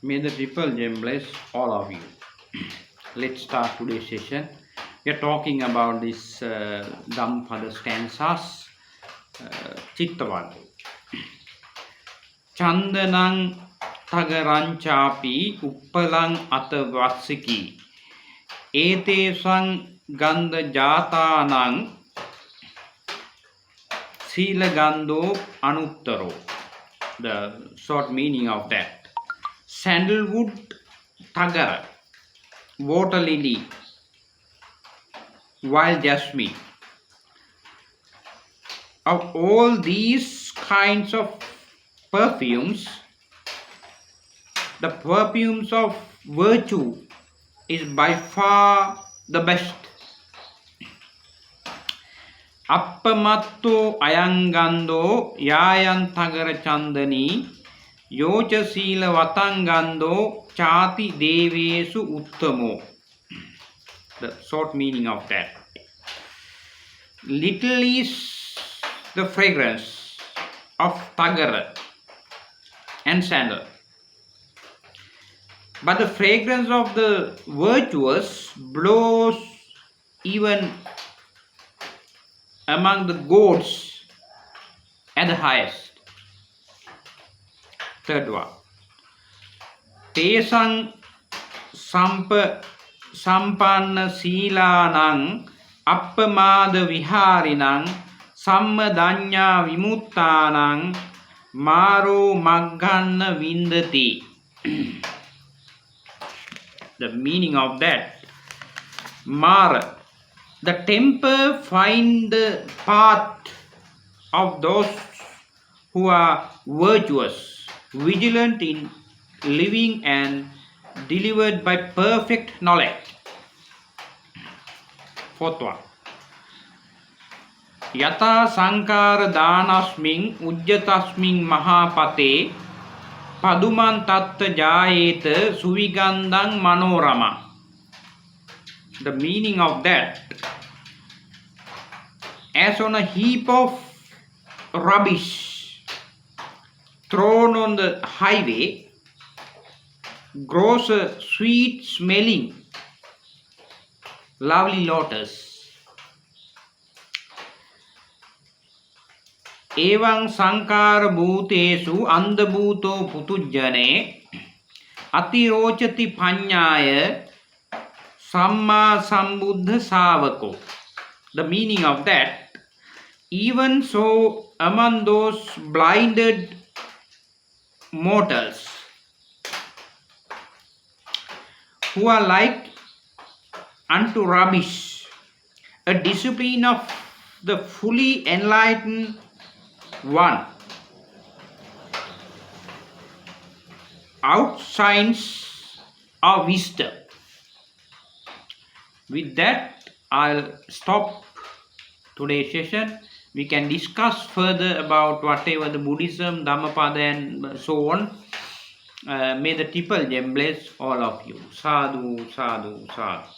May the triple gem bless all of you. Let's start today's session. We are talking about this Dhammapada stanzas, Chittavan. Chandanang tagaranchapi uppalang atavasiki etesang gandha jatanang sila gandho anuttaro. The short meaning of that. Sandalwood, tagara, water lily, wild jasmine. Of all these kinds of perfumes, the perfumes of virtue is by far the best. Appamatto ayangando yayan tagara chandani yocha sila vatangando chati devesu uttamo. The short meaning of that. Little is the fragrance of tagara and sandal, but the fragrance of the virtuous blows even among the gods at the highest. Third one. Tesang sampanna silanang appamada viharinang sammadanya vimuttanang maro magganna vindati. The meaning of that. Mara. The temper find the path of those who are virtuous, vigilant in living and delivered by perfect knowledge. Fourth one. Yata sankara danasming ujjatasming mahapate paduman tatta jayeta suvigandang manorama. The meaning of that. As on a heap of rubbish thrown on the highway grows a sweet smelling lovely lotus. Evang sankara bhutesu andabhuto putujjane atirochati panyaya samma sambuddha savako. The meaning of that. Even so, among those blinded mortals who are like unto rubbish, a discipline of the fully enlightened one outshines our wisdom. With that, I'll stop today's session. We can discuss further about whatever the Buddhism, Dhammapada and so on. May the triple gem bless all of you. Sadhu, sadhu, sadhu.